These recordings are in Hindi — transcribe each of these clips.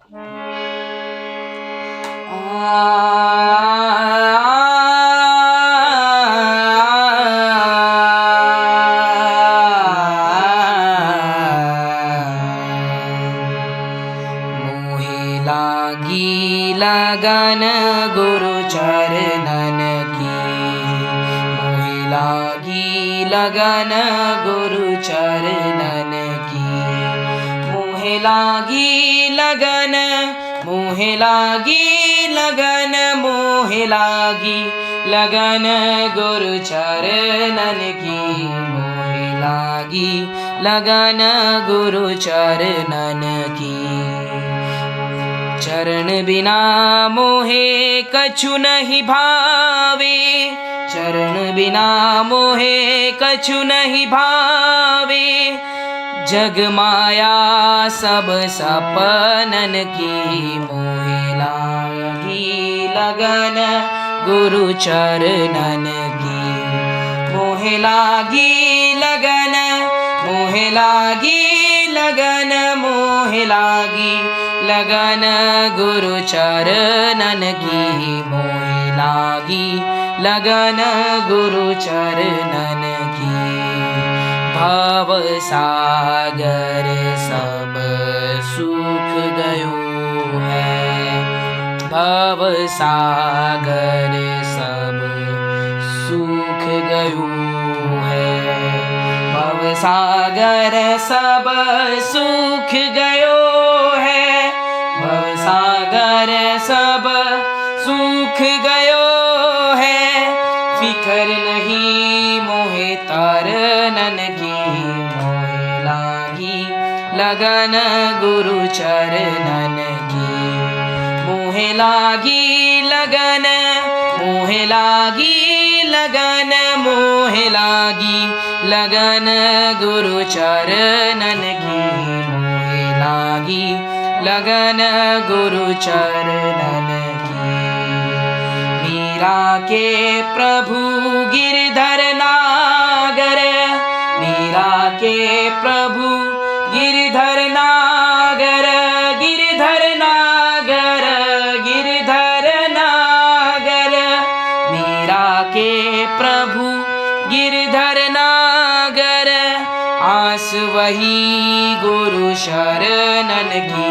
मोहे लागी लगन गुरु चरणन की, मोहे लागी लगन गुरु चरणन की, मोहे लागी लगन, मोहे लागी लगन, मोहे लागी लगन गुरु चरणन की, मोहे लागी लगन गुरु चरणन की। चरण बिना मोहे कछु नहीं भावे, चरण बिना मोहे कछु नहीं भावे, जग माया सब सपनन की, मोहे लागी लगन गुरु चरणन की, मोहे लागी लगन, मोहे लागी लगन, मोहे लागी लगन गुरु चरणन की, मोहे लागी लगन गुरु चरणन की। भव सागर सब सूख गयो है, भव सागर सब सूख गयो है, भव सागर सब सूख गयो है, भव सागर सब सूख गयो है, फिकर नहीं मोहे तरनन की, मोहे लागी लगन गुरु चरणन की, मोहे लागी लगन, मोहे लागी लगन, मोहे लागी लगन गुरु चरणन की, मोहे लागी लगन गुरु चरणन की। मीरा के प्रभु गिरधर नागर, मीरा के प्रभु गिरधर नागर, गिरधर नागर, गिरधर नागर, मीरा के प्रभु गिरधर नागर, आस वही गुरु शरणन की,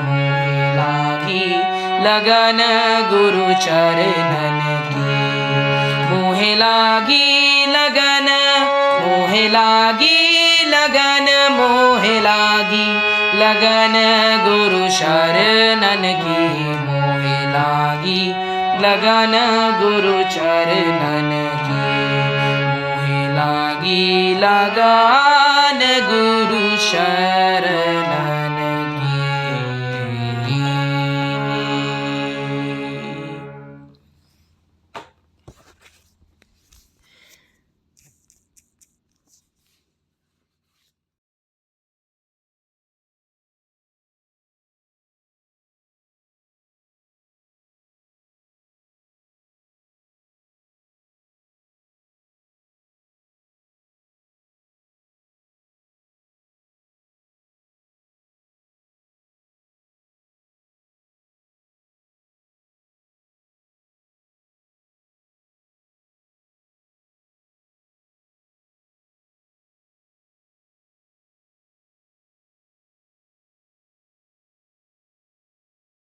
मोहे लागी लगन गुरु चरणन की, मोहे लागी लगन, मोहे लागी लगन, मोहे लागी लगन गुरु शरणन की, मोहे लागी लगन गुरु चरणन की, मोहे लागी लगन गुरु शरणन